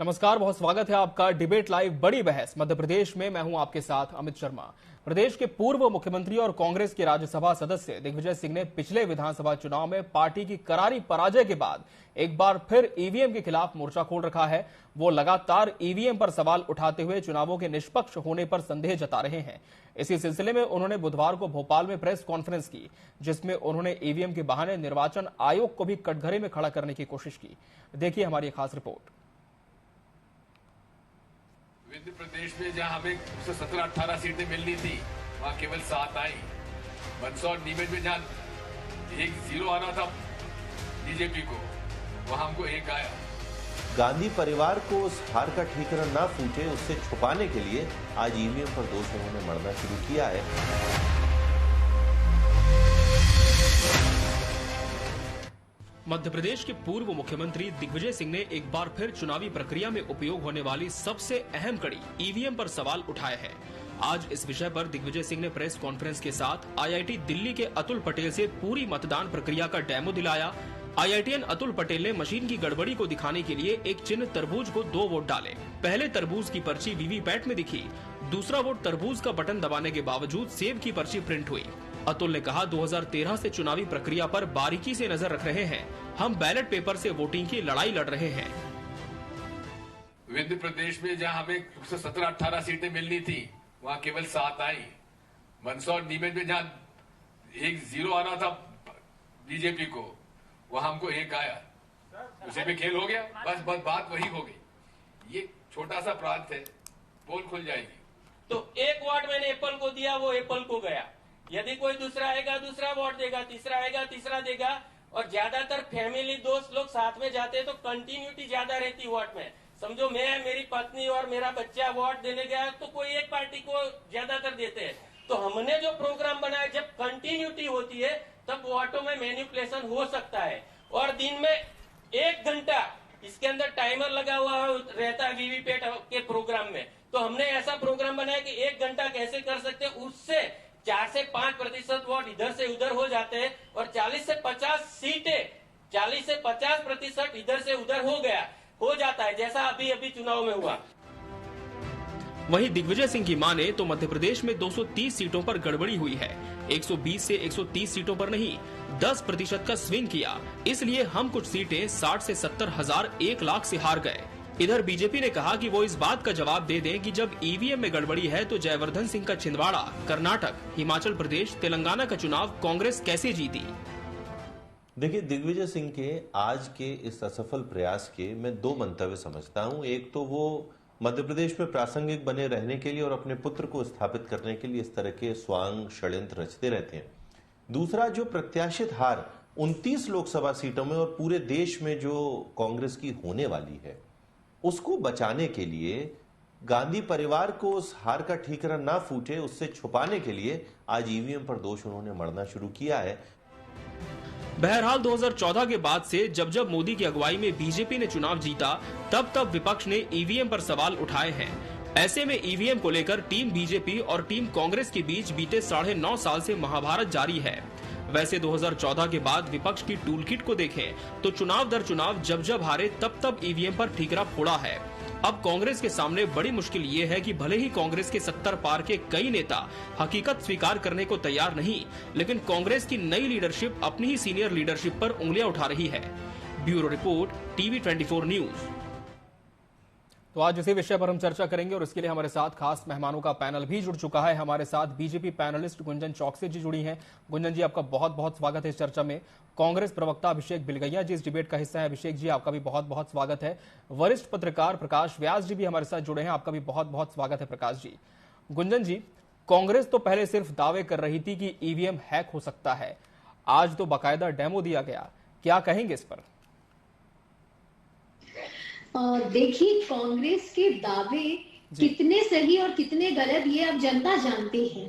नमस्कार, बहुत स्वागत है आपका डिबेट लाइव बड़ी बहस मध्य प्रदेश में। मैं हूं आपके साथ अमित शर्मा। प्रदेश के पूर्व मुख्यमंत्री और कांग्रेस के राज्यसभा सदस्य दिग्विजय सिंह ने पिछले विधानसभा चुनाव में पार्टी की करारी पराजय के बाद एक बार फिर ईवीएम के खिलाफ मोर्चा खोल रखा है। वो लगातार ईवीएम पर सवाल उठाते हुए चुनावों के निष्पक्ष होने पर संदेह जता रहे हैं। इसी सिलसिले में उन्होंने बुधवार को भोपाल में प्रेस कॉन्फ्रेंस की, जिसमें उन्होंने ईवीएम के बहाने निर्वाचन आयोग को भी कटघरे में खड़ा करने की कोशिश की। देखिए हमारी खास रिपोर्ट। विंध्य प्रदेश में जहां हमें 17-18 सीटें मिलनी थी, वहां केवल 7 आई। मंदसौर नीमच में जहां 1-0 आना था बीजेपी को, वहां हमको 1 आया। गांधी परिवार को उस हार का ठीकरा ना फूटे, उससे छुपाने के लिए आज ईवीएम पर दोष उन्होंने मढ़ना शुरू किया है। मध्य प्रदेश के पूर्व मुख्यमंत्री दिग्विजय सिंह ने एक बार फिर चुनावी प्रक्रिया में उपयोग होने वाली सबसे अहम कड़ी ईवीएम पर सवाल उठाए हैं। आज इस विषय पर दिग्विजय सिंह ने प्रेस कॉन्फ्रेंस के साथ आईआईटी दिल्ली के अतुल पटेल से पूरी मतदान प्रक्रिया का डेमो दिलाया। आईआईटीएन अतुल पटेल ने मशीन की गड़बड़ी को दिखाने के लिए एक चिन्ह तरबूज को 2 वोट डाले। पहले तरबूज की पर्ची वीवीपैट में दिखी, दूसरा वोट तरबूज का बटन दबाने के बावजूद सेब की पर्ची प्रिंट हुई। अतुल ने कहा, 2013 से चुनावी प्रक्रिया पर बारीकी से नजर रख रहे हैं। हम बैलेट पेपर से वोटिंग की लड़ाई लड़ रहे हैं। विंध्य प्रदेश में जहां हमें 17-18 सीटें मिलनी थी, वहां केवल 7 आई। मंदसौर नीमच में जहां 1-0 आना था बीजेपी को, वहां हमको 1 आया। उसे भी खेल हो गया, बस बात वही हो गई। ये छोटा सा प्रांत है, पोल खुल जाएगी। तो 1 वोट मैंने एप्पल को दिया, वो एप्पल को गया। यदि कोई दूसरा आएगा, दूसरा वोट देगा, तीसरा आएगा, तीसरा देगा। और ज्यादातर फैमिली दोस्त लोग साथ में जाते हैं, तो कंटिन्यूटी ज्यादा रहती वोट में। समझो मैं, मेरी पत्नी और मेरा बच्चा वोट देने गया, तो कोई एक पार्टी को ज्यादातर देते हैं। तो हमने जो प्रोग्राम बनाया, जब कंटिन्यूटी होती है तब वोटों में मैनिपुलेशन हो सकता है। और दिन में 1 घंटा इसके अंदर टाइमर लगा हुआ रहता है वीवीपैट के प्रोग्राम में। तो हमने ऐसा प्रोग्राम बनाया कि 1 घंटा कैसे कर सकते हैं, उससे 4 से 5% वोट इधर से उधर हो जाते हैं और 40 से 50 सीटें, 40 से 50% इधर से उधर हो जाता है, जैसा अभी चुनाव में हुआ। वहीं दिग्विजय सिंह की माने तो मध्य प्रदेश में 230 सीटों पर गड़बड़ी हुई है। 120 से 130 सीटों पर नहीं, 10% का स्विंग किया। इसलिए हम कुछ सीटें 60 से 70 हजार 1 लाख से हार गए। इधर बीजेपी ने कहा कि वो इस बात का जवाब दे दें कि जब ईवीएम में गड़बड़ी है तो जयवर्धन सिंह का छिंदवाड़ा, कर्नाटक, हिमाचल प्रदेश, तेलंगाना का चुनाव कांग्रेस कैसे जीती। देखिए, दिग्विजय सिंह के आज के इस असफल प्रयास के मैं 2 मंतव्य समझता हूं। एक तो वो मध्य प्रदेश में प्रासंगिक बने रहने के लिए और अपने पुत्र को स्थापित करने के लिए इस तरह के स्वांग षड्यंत्र रचते रहते हैं। दूसरा, जो प्रत्याशित हार 29 लोकसभा सीटों में और पूरे देश में जो कांग्रेस की होने वाली है, उसको बचाने के लिए, गांधी परिवार को उस हार का ठीकरा ना फूटे, उससे छुपाने के लिए आज ईवीएम पर दोष उन्होंने मढ़ना शुरू किया है। बहरहाल 2014 के बाद से जब जब मोदी की अगुवाई में बीजेपी ने चुनाव जीता, तब तब विपक्ष ने ईवीएम पर सवाल उठाए हैं। ऐसे में ईवीएम को लेकर टीम बीजेपी और टीम कांग्रेस के बीच बीते 9.5 साल से महाभारत जारी है। वैसे 2014 के बाद विपक्ष की टूल किट को देखें तो चुनाव दर चुनाव जब जब हारे तब ईवीएम पर ठीकरा फोड़ा है। अब कांग्रेस के सामने बड़ी मुश्किल ये है कि भले ही कांग्रेस के 70 पार के कई नेता हकीकत स्वीकार करने को तैयार नहीं, लेकिन कांग्रेस की नई लीडरशिप अपनी ही सीनियर लीडरशिप पर उंगलियां उठा रही है। Bureau report, TV 24 news. तो आज इसी विषय पर हम चर्चा करेंगे और इसके लिए हमारे साथ खास मेहमानों का पैनल भी जुड़ चुका है। हमारे साथ बीजेपी पैनलिस्ट गुंजन चौकसी जी जुड़ी हैं। गुंजन जी, आपका बहुत बहुत स्वागत है इस चर्चा में। कांग्रेस प्रवक्ता अभिषेक बिलगैया जी इस डिबेट का हिस्सा है। अभिषेक जी, आपका भी बहुत बहुत स्वागत है। वरिष्ठ पत्रकार प्रकाश व्यास जी भी हमारे साथ जुड़े हैं, आपका भी बहुत बहुत स्वागत है प्रकाश जी। गुंजन जी, कांग्रेस तो पहले सिर्फ दावे कर रही थी कि ईवीएम हैक हो सकता है, आज तो बाकायदा डेमो दिया गया, क्या कहेंगे इस पर? देखिए, कांग्रेस के दावे कितने सही और कितने गलत ये अब जनता जानती है।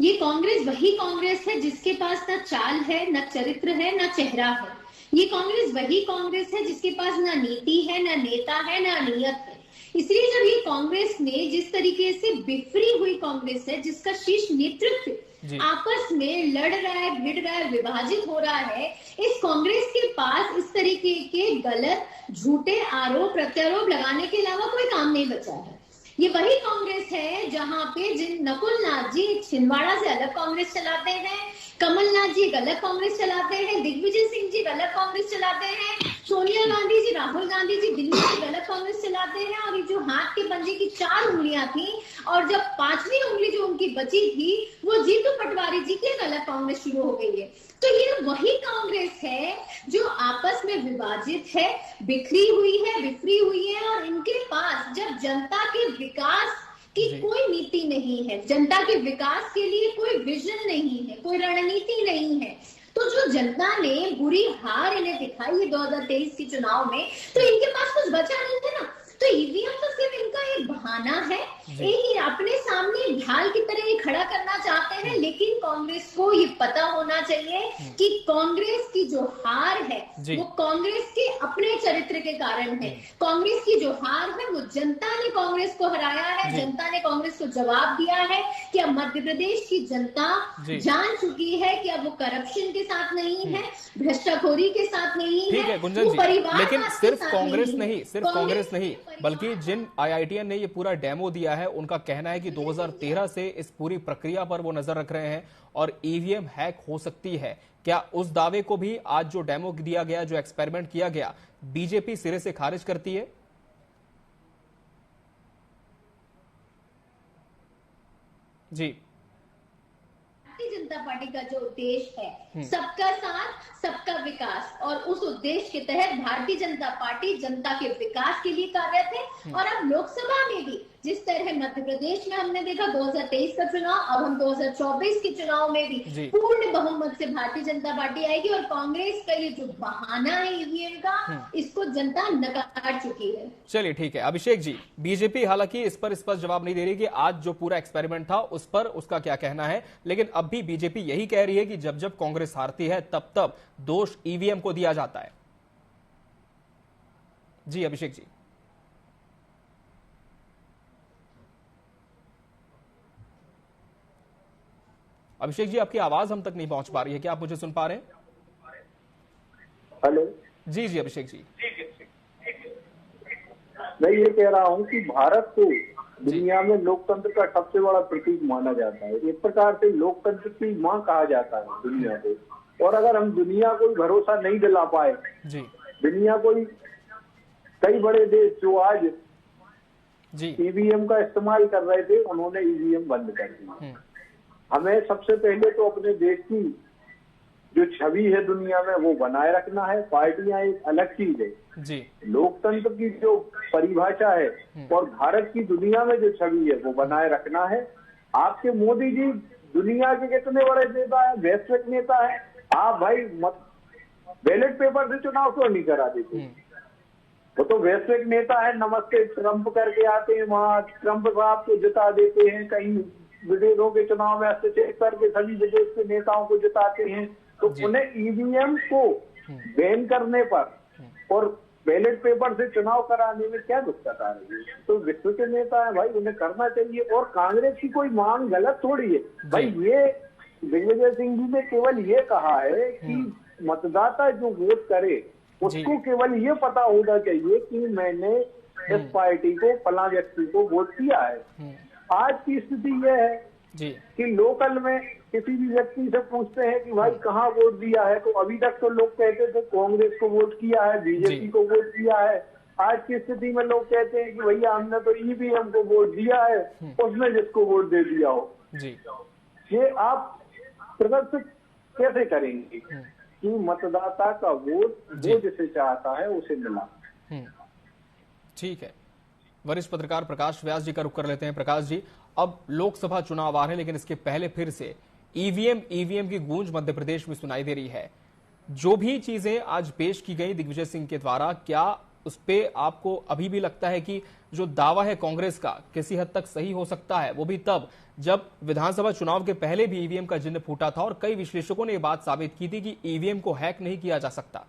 ये कांग्रेस वही कांग्रेस है जिसके पास न चाल है, न चरित्र है, न चेहरा है। ये कांग्रेस वही कांग्रेस है जिसके पास न नीति है, न नेता है, न नियत है। इसलिए जब ये कांग्रेस ने जिस तरीके से बिफरी हुई कांग्रेस है, जिसका शीर्ष नेतृत्व आपस में लड़ रहा है, भिड़ रहा है, विभाजित हो रहा है। इस कांग्रेस के पास इस तरीके के गलत झूठे आरोप प्रत्यारोप लगाने के अलावा कोई काम नहीं बचा है। ये वही कांग्रेस है जहां पे जिन नकुलनाथ जी छिंदवाड़ा से अलग कांग्रेस चलाते हैं, कमलनाथ जी अलग कांग्रेस चलाते हैं, दिग्विजय सिंह जी अलग कांग्रेस चलाते हैं, सोनिया गांधी जी, राहुल गांधी जी दिल्ली से अलग कांग्रेस चलाते हैं। और ये जो हाथ के पंजे की 4 उंगलियां थी और जब 5वीं उंगली जो उनकी बची थी वो जीतू पटवारी जी की एक अलग कांग्रेस शुरू हो गई है। तो ये वही कांग्रेस है जो आपस में विभाजित है, बिखरी हुई है और इनके पास जब जनता के विकास की कोई नीति नहीं है, जनता के विकास के लिए कोई विजन नहीं है, कोई रणनीति नहीं है, तो जो जनता ने बुरी हार इन्हें दिखाई है 2023 के चुनाव में, तो इनके पास कुछ बचा नहीं है ना। तो ईवीएम तो सिर्फ इनका एक बहाना है, एक अपने सामने ढाल की तरह ये खड़ा करना चाहते हैं। लेकिन कांग्रेस को ये पता होना चाहिए कि कांग्रेस की जो हार है वो कांग्रेस के अपने चरित्र के कारण है। कांग्रेस की जो हार है वो जनता ने कांग्रेस को हराया है, जनता ने कांग्रेस को जवाब दिया है कि अब मध्य प्रदेश की जनता जान चुकी है कि अब वो करप्शन के साथ नहीं है, भ्रष्टाखोरी के साथ नहीं है। ठीक है गुंजन जी, लेकिन सिर्फ कांग्रेस नहीं बल्कि जिन आईआईटीएन ने ये पूरा डेमो दिया है उनका कहना है कि 2013 से इस पूरी प्रक्रिया पर वो नजर रख रहे हैं और ईवीएम हैक हो सकती है। क्या उस दावे को भी आज जो डेमो दिया गया, जो एक्सपेरिमेंट किया गया, बीजेपी सिरे से खारिज करती है? जी, भारतीय जनता पार्टी का जो उद्देश्य है सबका साथ सबका विकास, और उस उद्देश्य के तहत भारतीय जनता पार्टी जनता के विकास के लिए कार्यरत है। और अब लोकसभा में भी जिस तरह मध्य प्रदेश में हमने देखा 2023 का चुनाव, अब हम 2024 के चुनाव में भी पूर्ण बहुमत से भारतीय जनता पार्टी आएगी। और कांग्रेस का ये जो बहाना है ईवीएम का, इसको जनता नकार चुकी है। चलिए ठीक है अभिषेक जी, बीजेपी हालांकि इस पर स्पष्ट जवाब नहीं दे रही कि आज जो पूरा एक्सपेरिमेंट था उस पर उसका क्या कहना है, लेकिन अब भी बीजेपी यही कह रही है कि जब जब कांग्रेस हारती है तब तब दोष ईवीएम को दिया जाता है। जी अभिषेक जी। अभिषेक जी आपकी आवाज हम तक नहीं पहुंच पा रही है, क्या आप मुझे सुन पा रहे हैं? हेलो। जी जी अभिषेक जी। मैं ये कह रहा हूँ कि भारत को दुनिया में लोकतंत्र का सबसे बड़ा प्रतीक माना जाता है। एक प्रकार से लोकतंत्र की मां कहा जाता है दुनिया को। और अगर हम दुनिया को भरोसा नहीं दिला पाए, दुनिया को कई बड़े देश जो आज ईवीएम का इस्तेमाल कर रहे थे उन्होंने ईवीएम बंद कर दी। हमें सबसे पहले तो अपने देश की जो छवि है दुनिया में वो बनाए रखना है। पार्टियां एक अलग चीज है, लोकतंत्र की जो परिभाषा है और भारत की दुनिया में जो छवि है वो बनाए रखना है। आपके मोदी जी दुनिया के कितने बड़े नेता है, वैश्विक नेता है। आप भाई बैलेट पेपर से चुनाव क्यों नहीं करा देते? वो तो वैश्विक नेता है, नमस्ते ट्रंप करके आते हैं, वहां ट्रंप साहब को जिता देते हैं, कहीं विदेशों के चुनाव में हस्तक्षेप करके सभी विदेश के नेताओं को जिताते हैं। तो उन्हें ईवीएम को बैन करने पर और बैलेट पेपर से चुनाव कराने में क्या दिक्कत आ रही है? तो विश्व के नेता है भाई, उन्हें करना चाहिए। और कांग्रेस की कोई मांग गलत थोड़ी है भाई। ये दिग्विजय सिंह जी ने केवल ये कहा है कि मतदाता जो वोट करे उसको केवल ये पता होना चाहिए कि मैंने इस पार्टी को, फला व्यक्ति को वोट किया है। आज की स्थिति यह है कि लोकल में किसी भी व्यक्ति से पूछते हैं कि भाई कहाँ वोट दिया है, तो अभी तक तो लोग कहते थे कांग्रेस को वोट किया है, बीजेपी को वोट किया है। आज की स्थिति में लोग कहते हैं कि भैया हमने तो ईवीएम को वोट दिया है, उसने जिसको वोट दे दिया हो। ये आप प्रदर्शित कैसे करेंगे कि मतदाता का वोट जो जिसे चाहता है उसे मिला? ठीक है, वरिष्ठ पत्रकार प्रकाश व्यास जी का रुख कर लेते हैं। प्रकाश जी, अब लोकसभा चुनाव आ रहे हैं लेकिन इसके पहले फिर से ईवीएम की गूंज मध्य प्रदेश में सुनाई दे रही है। जो भी चीजें आज पेश की गई दिग्विजय सिंह के द्वारा, क्या उस पे आपको अभी भी लगता है कि जो दावा है कांग्रेस का किसी हद तक सही हो सकता है? वो भी तब जब विधानसभा चुनाव के पहले भी ईवीएम का चिन्ह फूटा था और कई विश्लेषकों ने यह बात साबित की थी कि ईवीएम को हैक नहीं किया जा सकता।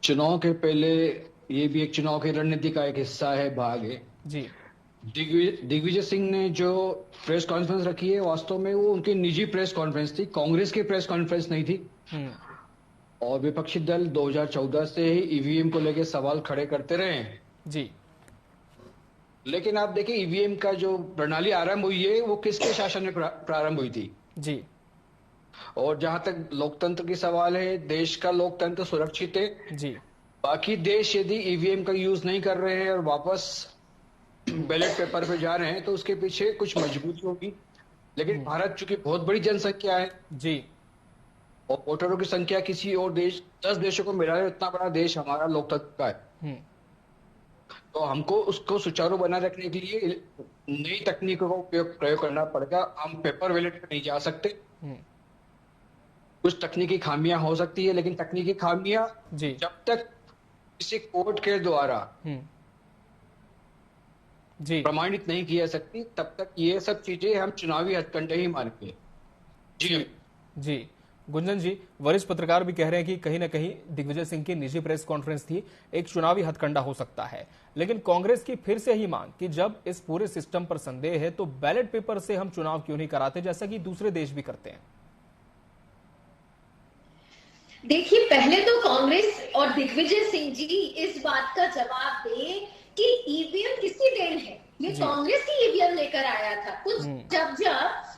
चुनाव के पहले ये भी एक चुनाव की रणनीति का एक हिस्सा है, भाग है। दिग्विजय सिंह ने जो प्रेस कॉन्फ्रेंस रखी है वास्तव में वो उनकी निजी प्रेस कॉन्फ्रेंस थी, कांग्रेस की प्रेस कॉन्फ्रेंस नहीं थी। और विपक्षी दल 2014 से ही ईवीएम को लेकर सवाल खड़े करते रहे हैं जी। लेकिन आप देखिए ईवीएम का जो प्रणाली आरंभ हुई है वो किसके शासन में प्रारंभ हुई थी जी। और जहां तक लोकतंत्र की सवाल है, देश का लोकतंत्र सुरक्षित है जी। बाकी देश यदि ईवीएम का यूज नहीं कर रहे हैं और वापस बैलेट पेपर पे जा रहे हैं तो उसके पीछे कुछ मजबूती होगी। लेकिन भारत चूंकि बहुत बड़ी जनसंख्या है जी और वोटरों की संख्या किसी और देश 10 देशों को मिला है, उतना बड़ा देश हमारा लोकतंत्र का है। तो हमको उसको सुचारू बनाए रखने के लिए नई तकनीकों का प्रयोग करना पड़ेगा। हम पेपर बैलेट पे नहीं जा सकते। कुछ तकनीकी खामियां हो सकती है लेकिन तकनीकी खामियां जब तक किसी कोर्ट के द्वारा जी प्रमाणित नहीं की जा सकती तब तक ये सब चीजें हम चुनावी हथकंडे ही मानेंगे। जी जी। गुंजन जी, वरिष्ठ पत्रकार भी कह रहे हैं कि कहीं ना कहीं दिग्विजय सिंह की निजी प्रेस कॉन्फ्रेंस थी, एक चुनावी हथकंडा हो सकता है। लेकिन कांग्रेस की फिर से ही मांग कि जब इस पूरे सिस्टम पर संदेह है तो बैलेट पेपर से हम चुनाव क्यों नहीं कराते जैसा कि दूसरे देश भी करते हैं। देखिए, पहले तो कांग्रेस और दिग्विजय सिंह जी इस बात का जवाब दे कि ईवीएम किसकी देन है। ये कांग्रेस की ईवीएम लेकर आया था। कुछ जब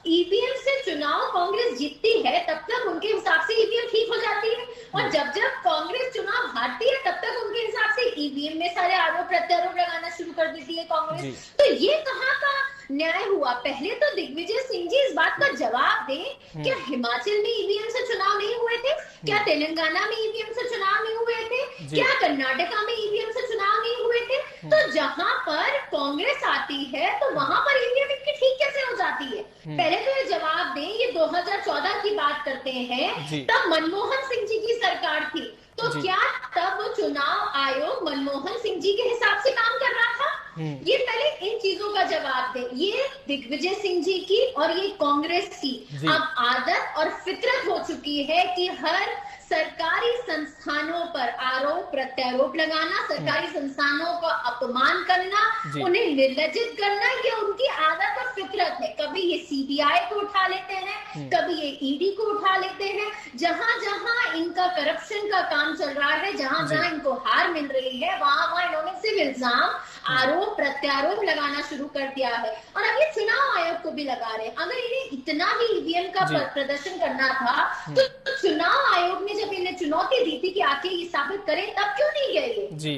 ईवीएम से चुनाव कांग्रेस जीतती है तब तक उनके हिसाब से ईवीएम ठीक हो जाती है और जब कांग्रेस चुनाव हारती है तब तक उनके हिसाब से ईवीएम में सारे आरोप प्रत्यारोप लगाना शुरू कर देती है कांग्रेस। तो ये कहाँ का न्याय हुआ? पहले तो दिग्विजय सिंह जी इस बात का जवाब दें, क्या हिमाचल में ईवीएम से चुनाव नहीं हुए थे? क्या तेलंगाना में ईवीएम से चुनाव नहीं हुए थे? क्या कर्नाटका में ईवीएम से चुनाव नहीं हुए थे? तो जहां पर कांग्रेस आती है तो वहां पर ईवीएम इनकी ठीक कैसे हो जाती है? पहले तो ये जवाब दें। ये 2014 की बात करते हैं, तब मनमोहन सिंह जी की सरकार थी, तो क्या तब चुनाव आयोग मनमोहन सिंह जी के हिसाब से काम कर रहा था? ये पहले इन चीजों का जवाब दें। ये दिग्विजय सिंह जी की और ये कांग्रेस की अब आदत और फितरत हो चुकी है कि हर सरकारी संस्थानों पर आरोप प्रत्यारोप लगाना, सरकारी संस्थानों का अपमान करना, उन्हें निर्लज्जित करना, ये उनकी आदत और फितरत है। कभी ये सीबीआई को उठा लेते हैं, कभी ये ईडी को उठा लेते हैं। जहां जहां इनका करप्शन का काम चल रहा है, जहां जहां इनको हार मिल रही है, वहां वहां इन्होंने सिर्फ इल्जाम आरोप प्रत्यारोप लगाना शुरू कर दिया है। और अब ये चुनाव आयोग को भी लगा रहे हैं। अगर इन्हें इतना ही ईवीएम का प्रदर्शन करना था तो चुनाव आयोग ने जब इन्हें चुनौती दी थी कि आके ये साबित करें, तब क्यों नहीं गए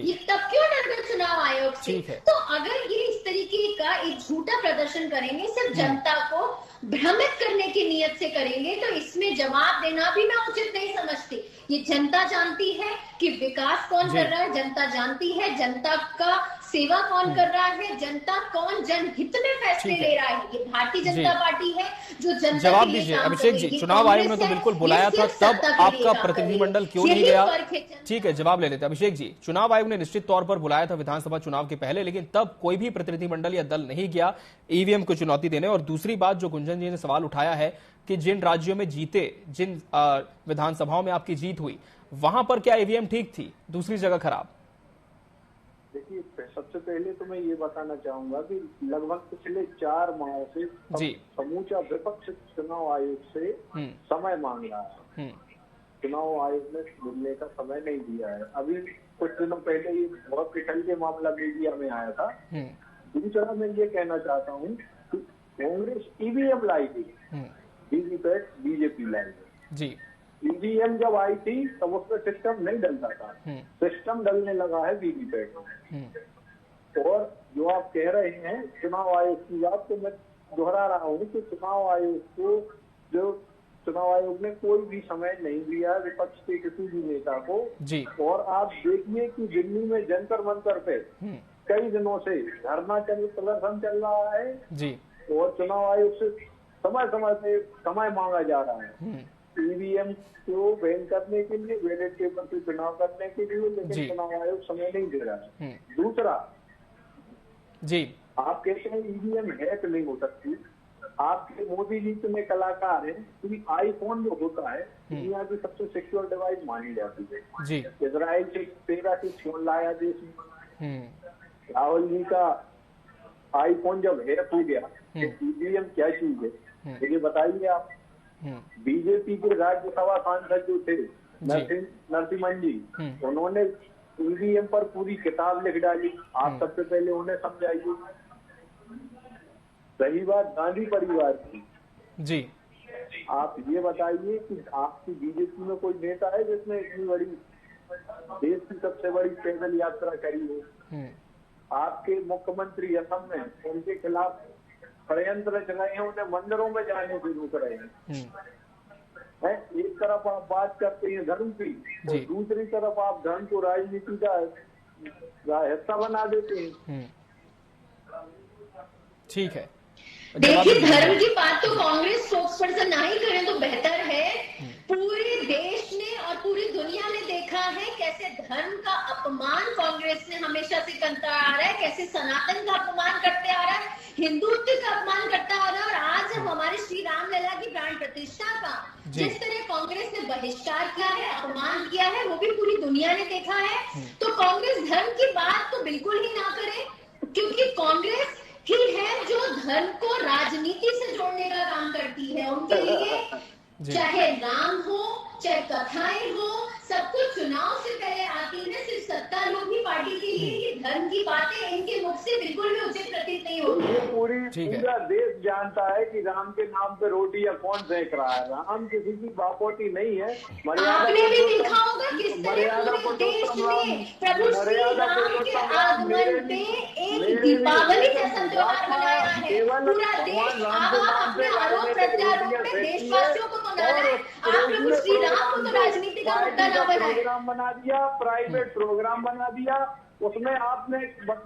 ये? तब क्यों डर गए चुनाव आयोग से? तो अगर ये इस तरीके का एक झूठा प्रदर्शन करेंगे, सिर्फ जनता को भ्रमित करने की नीयत से करेंगे, तो इसमें जवाब देना भी मैं उचित नहीं समझती। ये जनता जानती है कि विकास कौन कर रहा है, जनता जानती है जनता का सेवा कौन कर रहा है, जनता कौन जनहित में फैसले ले रहा है। ये भारतीय जनता पार्टी है जो जनता जवाब दीजिए अभिषेक जी। चुनाव आयोग ने तो बिल्कुल बुलाया था, तब आपका प्रतिनिधिमंडल क्यों नहीं गया? ठीक है, जवाब ले लेते अभिषेक जी। चुनाव आयोग ने निश्चित तौर पर बुलाया था विधानसभा चुनाव के पहले, लेकिन तब कोई भी प्रतिनिधिमंडल या दल नहीं गया ईवीएम को चुनौती देने। और दूसरी बात जो गुंजन जी ने सवाल उठाया है कि जिन राज्यों में जीते, जिन विधानसभाओं में आपकी जीत हुई, वहां पर क्या ईवीएम ठीक थी, दूसरी जगह खराब? देखिए, सबसे पहले तो मैं ये बताना चाहूंगा कि लगभग पिछले 4 माह से समूचा विपक्ष चुनाव आयोग से समय मांग रहा है। चुनाव आयोग ने मिलने का समय नहीं दिया है। अभी कुछ दिनों पहले ये बहुत पिछल के मामला मीडिया में आया था। दूसरा मैं ये कहना चाहता हूँ कि कांग्रेस ईवीएम लाई थी, वीवीपैट बीजेपी लाई जी। ईवीएम जब आई थी तब उसमें सिस्टम नहीं डलता था, सिस्टम डलने लगा है वीवीपैट में। और जो आप कह रहे हैं चुनाव आयोग की बात, तो मैं दोहरा रहा हूँ कि चुनाव आयोग ने कोई भी समय नहीं दिया विपक्ष के किसी भी नेता को जी। और आप देखिए कि दिल्ली में जंतर मंतर पे कई दिनों से धरना प्रदर्शन चल रहा है जी। और चुनाव आयोग से समय मांगा जा रहा है ईवीएम को बैन करने के लिए, बैलेट पेपर से चुनाव करने के लिए, लेकिन चुनाव आयोग समय नहीं दे रहा है। दूसरा जी, आप कहते हैं ईवीएम हैक नहीं हो सकती। आपके मोदी जी इतने कलाकार हैं कि आईफोन जो होता है दुनिया की सबसे सिक्योर डिवाइस मानी जाती है जी। इजराइल से 13 से फोन लाया देश में। राहुल जी का आईफोन जब हैक हो गया तो ईवीएम क्या चीज है ये बताइए आप। बीजेपी के राज्यसभा सांसद जो थे नरसिम्हन जी, उन्होंने ईवीएम पर पूरी किताब लिख डाली। आप सबसे पहले उन्हें समझाइए। रही बात गांधी परिवार की जी, आप ये बताइए कि आपकी बीजेपी में कोई नेता है जिसने इतनी बड़ी देश की सबसे बड़ी पैदल यात्रा करी हो? आपके मुख्यमंत्री असम में उनके खिलाफ षड्यंत्र रच रहे हैं, उन्हें मंदिरों में जाने से रोक रहे हैं। एक तरफ आप बात करते हैं धर्म की और दूसरी तरफ आप धर्म को राजनीति का हिस्सा बना देते हैं। ठीक है, देखिए धर्म की बात तो कांग्रेस स्पोक्स पर्सन ना ही करें तो बेहतर है। पूरे देश ने और पूरी दुनिया ने देखा है कैसे धर्म का अपमान कांग्रेस ने हमेशा से करता आ रहा है, कैसे सनातन का अपमान करते आ रहा है, हिंदुत्व का अपमान करता आ रहा है। और आज हमारे श्री रामलला की प्राण प्रतिष्ठा का जिस तरह कांग्रेस ने बहिष्कार किया है, अपमान किया है, वो भी पूरी दुनिया ने देखा है। तो कांग्रेस धर्म की बात तो बिल्कुल ही ना करे, क्योंकि कांग्रेस ही है जो धर्म को राजनीति से जोड़ने का काम करती है। उनके लिए चाहे राम हो चाहे कथाएं हो, सब कुछ चुनाव से पहले आती है। सिर्फ सत्तारूढ़ी पार्टी के लिए ये धर्म की बातें इनके मुख से बिल्कुल भी उचित प्रतीत नहीं होती। ये पूरा देश जानता है कि राम के नाम पे रोटी या कौन सेक रहा है। राम किसी की बापोती नहीं है। आपने भी देखा होगा किस तरह पूरे देश में प्रभु श्री राम के आगमन पे एक दीपावली जैसा त्योहार मनाया है। पूरा देश अपने आरोप प्रत्यारोप में देशवासियों को तो ना रहे, आप प्रभु श्री राम को तो राजनीति का मुद्दा ना बनाए। प्रोग्राम बना दिया, प्राइवेट प्रोग्राम बना दिया। उसमें आपने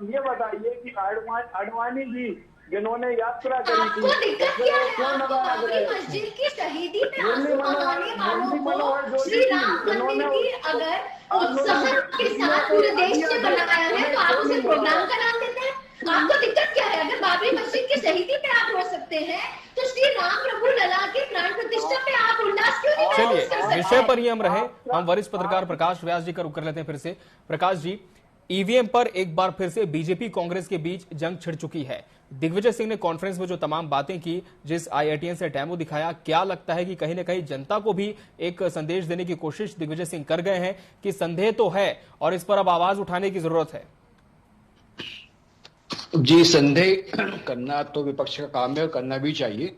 ये बताइए कि आडवाणी जी जिन्होंने यात्रा करी थी, आपको दिक्कत क्या है? आपको बाबरी मस्जिद की शहीदी में आंसू बहाने वालों को श्री राम मंदिर की अगर उत्साह के साथ पूरे देश ने बनाया है तो आप उसे प्रोग्राम का नाम देते हैं। आपको दिक्कत क्या है? अगर बाबरी मस्जिद की शहीदी पे आप रो सकते हैं तो श्री राम प्रभु लला के प्राण प्रतिष्ठा पे आप उल्लास क्यों नहीं कर सकते? चलिए विषय पर ही हम रहे। हम वरिष्ठ पत्रकार प्रकाश व्यास जी का रुख कर लेते हैं फिर से। प्रकाश जी, ईवीएम पर एक बार फिर से बीजेपी कांग्रेस के बीच जंग छिड़ चुकी है। दिग्विजय सिंह ने कॉन्फ्रेंस में जो तमाम बातें की, जिस IITN से डेमो दिखाया, क्या लगता है कि कहीं न कहीं जनता को भी एक संदेश देने की कोशिश दिग्विजय सिंह कर गए हैं कि संदेह तो है और इस पर अब आवाज उठाने की जरूरत है? जी, संदेह करना तो विपक्ष का काम है और करना भी चाहिए,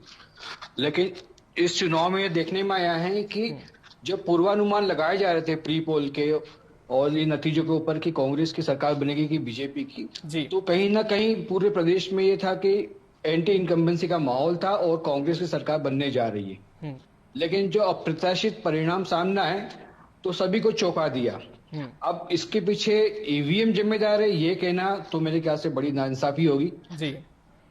लेकिन इस चुनाव में देखने में आया है कि जो पूर्वानुमान लगाए जा रहे थे प्री पोल के और इन नतीजों के ऊपर कि कांग्रेस की सरकार बनेगी कि बीजेपी की, तो कहीं ना कहीं पूरे प्रदेश में ये था कि एंटी इनकम्बेंसी का माहौल था और कांग्रेस की सरकार बनने जा रही है। लेकिन जो अप्रत्याशित परिणाम सामने आए तो सभी को चौंका दिया। अब इसके पीछे ईवीएम जिम्मेदार है ये कहना तो मेरे ख्याल से बड़ी नाइंसाफी होगी जी।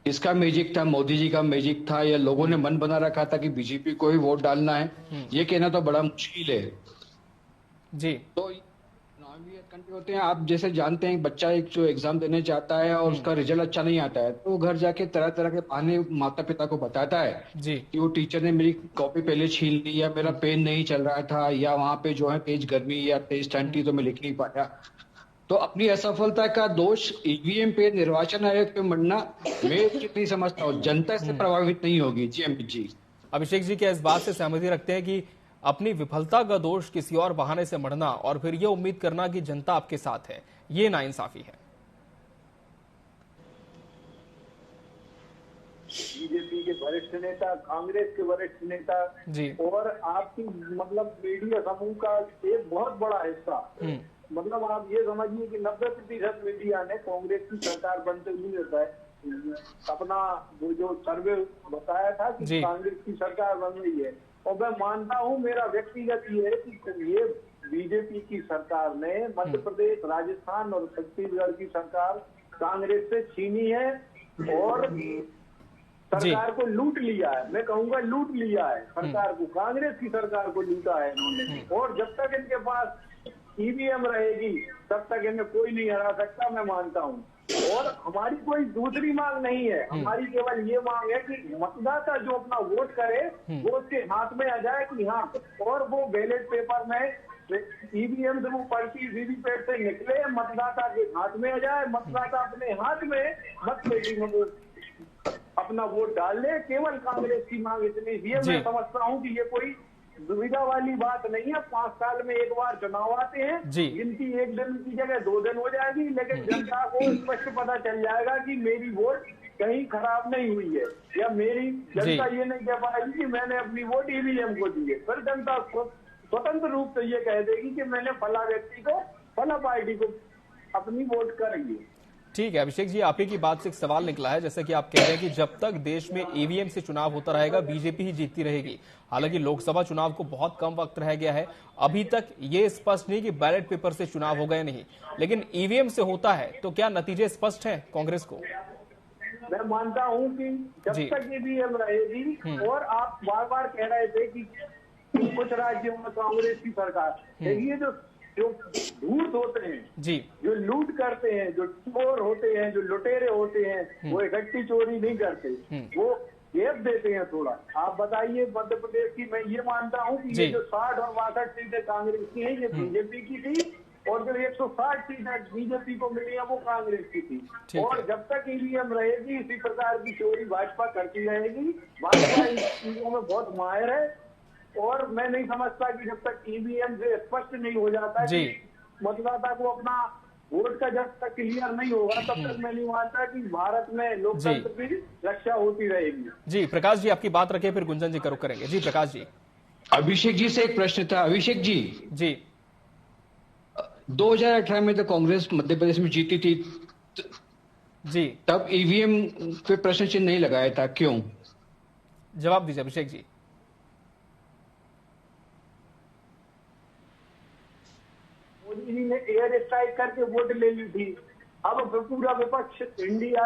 इसका मैजिक था, मोदी जी का मैजिक था, या लोगों ने मन बना रखा था कि बीजेपी को ही वोट डालना है, ये कहना तो बड़ा मुश्किल है जी। तो होते हैं, आप जैसे जानते हैं बच्चा एक जो एग्जाम देने जाता है और उसका रिजल्ट अच्छा नहीं आता है तो घर जाके तरह तरह के बहाने माता पिता को बताता है जी कि वो टीचर ने मेरी कॉपी पहले छीन ली, या मेरा पेन नहीं चल रहा था, या वहां पे जो है तेज गर्मी या तेज ठंड थी तो मैं लिख नहीं पाया। तो अपनी असफलता का दोष ईवीएम पे, निर्वाचन आयोग पे मढ़ना मैं उचित नहीं समझता हूँ। जनता इससे प्रभावित नहीं होगी। जी अमित जी। अभिषेक जी क्या इस बात से सहमति रखते हैं कि अपनी विफलता का दोष किसी और बहाने से मढ़ना और फिर यह उम्मीद करना कि जनता आपके साथ है, ये नाइंसाफी है? बीजेपी के वरिष्ठ नेता, कांग्रेस के वरिष्ठ नेता जी और आपकी मतलब मीडिया समूह का एक बहुत बड़ा हिस्सा, मतलब आप ये समझिए कि 90% मीडिया ने कांग्रेस की सरकार बनते हुए रहता है अपना वो जो सर्वे बताया था कि कांग्रेस की सरकार बन रही है। और मैं मानता हूं, मेरा व्यक्तिगत ये है कि ये बीजेपी की सरकार ने मध्य प्रदेश, राजस्थान और छत्तीसगढ़ की सरकार कांग्रेस से छीनी है और सरकार को लूट लिया है। मैं कहूंगा लूट लिया है सरकार को, कांग्रेस की सरकार को लूटा है इन्होंने। और जब तक इनके पास ईवीएम रहेगी तब तक इन्हें कोई नहीं हरा सकता, मैं मानता हूँ। और हमारी कोई दूसरी मांग नहीं है, हमारी केवल ये मांग है कि मतदाता जो अपना वोट करे वो उसके हाथ में आ जाए कि हाँ, और वो बैलेट पेपर में ईवीएम से वो पर्ची वीवीपैट से निकले, मतदाता के हाथ में आ जाए, मतदाता अपने हाथ में मतपेटी में वो अपना वोट डाल ले। केवल कांग्रेस की मांग इतनी ही है। मैं समझता हूँ कि ये कोई दुविधा वाली बात नहीं है। 5 साल में एक बार चुनाव आते हैं, गिनती 1 दिन की जगह 2 दिन हो जाएगी, लेकिन जनता को स्पष्ट पता चल जाएगा कि मेरी वोट कहीं खराब नहीं हुई है, या मेरी जनता ये नहीं कह पाएगी कि मैंने अपनी वोट ईवीएम को दी है। फिर जनता स्वतंत्र रूप से ये कह देगी कि मैंने फला व्यक्ति को, फला पार्टी को अपनी वोट करेंगे। ठीक है अभिषेक जी, आप ही की बात से एक सवाल निकला है, जैसे कि आप कह रहे हैं कि जब तक देश में ईवीएम से चुनाव होता रहेगा बीजेपी ही जीतती रहेगी। हालांकि लोकसभा चुनाव को बहुत कम वक्त रह गया है, अभी तक ये स्पष्ट नहीं कि बैलेट पेपर से चुनाव हो गए नहीं, लेकिन ईवीएम से होता है तो क्या नतीजे स्पष्ट है कांग्रेस को? मैं मानता हूं कि जब तक ईवीएम रहेगी, और आप बार बार कह रहे थे कि कुछ राज्यों में कांग्रेस की सरकार, देखिए जो धूर्त होते हैं जी, जो लूट करते हैं, जो चोर होते हैं, जो लुटेरे होते हैं, वो इकट्ठी चोरी नहीं करते, वो गैप देते हैं थोड़ा। आप बताइए मध्य प्रदेश की, मैं ये मानता हूँ कि ये जो 60 और 62 सीटें कांग्रेस की हैं, ये बीजेपी की थी, और जो 160 सीटें बीजेपी को मिली है वो कांग्रेस की थी। और जब तक ईवीएम रहेगी इसी प्रकार की चोरी भाजपा करती रहेगी। भाजपा इन चीजों में बहुत माहिर है, और मैं नहीं समझता कि जब तक ईवीएम से स्पष्ट नहीं हो जाता कि मतदाता को अपना वोट का जब तक क्लियर नहीं होगा, तब तक मैं नहीं मानता कि भारत में लोकतंत्र की रक्षा होती रहेगी। जी प्रकाश जी, आपकी बात रखे, फिर गुंजन जी का रुख करेंगे। जी प्रकाश जी। अभिषेक जी से एक प्रश्न था। अभिषेक जी, 2018 में तो कांग्रेस मध्य प्रदेश में जीती थी जी, तब ईवीएम पे प्रश्न चिन्ह नहीं लगाया था, क्यों? जवाब दीजिए अभिषेक जी। मोदी जी ने एयर स्ट्राइक करके वोट ले ली थी। अब पूरा विपक्ष इंडिया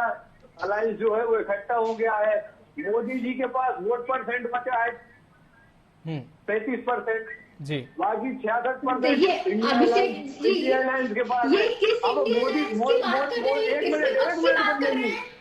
अलायंस जो है वो इकट्ठा हो गया है। मोदी जी के पास वोट परसेंट बचा है 35% जी, बाकी 66% इंडिया अलायंस के पास है। अब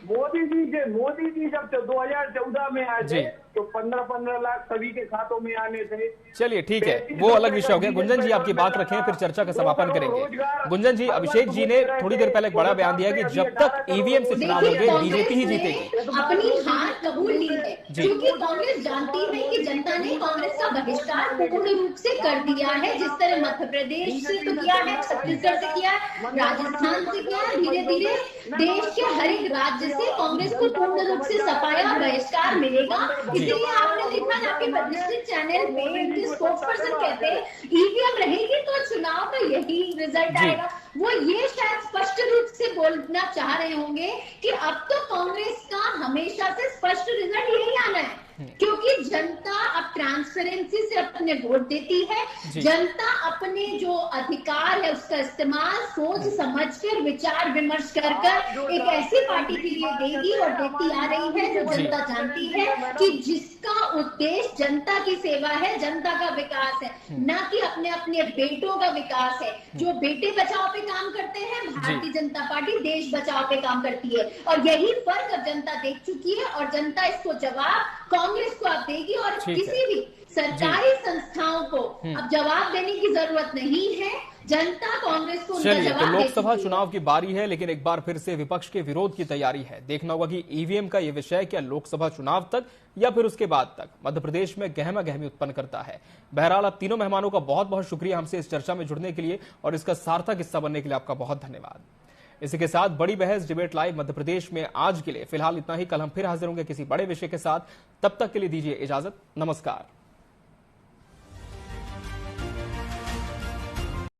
मोदी जी जब 2014 में आए थे तो 15-15 लाख सभी के खातों में आने थे। चलिए ठीक है, वो अलग विषय हो गया। गुंजन जी आपकी बात रखें, फिर चर्चा का समापन करेंगे। गुंजन जी, अभिषेक जी ने थोड़ी देर पहले एक बड़ा बयान दिया कि जब तक ईवीएम से चुनाव होंगे बीजेपी ही जीतेगी। अपनी हार कबूल ली है, क्योंकि कांग्रेस जानती है कि जनता ने कांग्रेस का बहिष्कार पूर्ण रूप से कर दिया है। जिस तरह मध्य प्रदेश से तो किया है, छत्तीसगढ़ से किया है, राजस्थान से किया है, धीरे धीरे देश के हर एक राज्य से कांग्रेस को पूर्ण रूप से सफाया बहिष्कार मिलेगा। इसलिए आपने देखा ना कि प्रतिष्ठित चैनल पे इनके स्पोक्स पर्सन कहते हैं ईवीएम रहेगी तो चुनाव का यही रिजल्ट आएगा। वो ये शायद स्पष्ट रूप से बोलना चाह रहे होंगे कि अब तो कांग्रेस का हमेशा से स्पष्ट रिजल्ट यही आना है, क्योंकि जनता अब ट्रांसपेरेंसी से अपने वोट देती है। जनता अपने जो अधिकार है उसका इस्तेमाल सोच समझकर विचार विमर्श कर एक ऐसी पार्टी के लिए देगी और देती आ रही है जो जनता जानती है कि जिसका उद्देश्य जनता की सेवा है, जनता का विकास है, न कि अपने अपने बेटों का विकास है। जो बेटे बचाओ पे काम करते हैं, भारतीय जनता पार्टी देश बचाओ पे काम करती है, और यही फर्क अब जनता देख चुकी है, और जनता इसको जवाब कांग्रेस को अब देगी। और किसी भी सरकारी संस्थाओं को अब जवाब देने की जरूरत नहीं है, जनता कांग्रेस को उनका चलिए, जवाब तो लोकसभा चुनाव की बारी है, लेकिन एक बार फिर से विपक्ष के विरोध की तैयारी है। देखना होगा कि ईवीएम का ये विषय क्या लोकसभा चुनाव तक या फिर उसके बाद तक मध्य प्रदेश में गहमा गहमी उत्पन्न करता है। बहरहाल, अब तीनों मेहमानों का बहुत बहुत शुक्रिया हमसे इस चर्चा में जुड़ने के लिए, और इसका सार्थक हिस्सा बनने के लिए आपका बहुत धन्यवाद। इसी के साथ बड़ी बहस डिबेट लाइव मध्य प्रदेश में आज के लिए फिलहाल इतना ही। कल हम फिर हाजिर होंगे किसी बड़े विषय के साथ। तब तक के लिए दीजिए इजाजत। नमस्कार।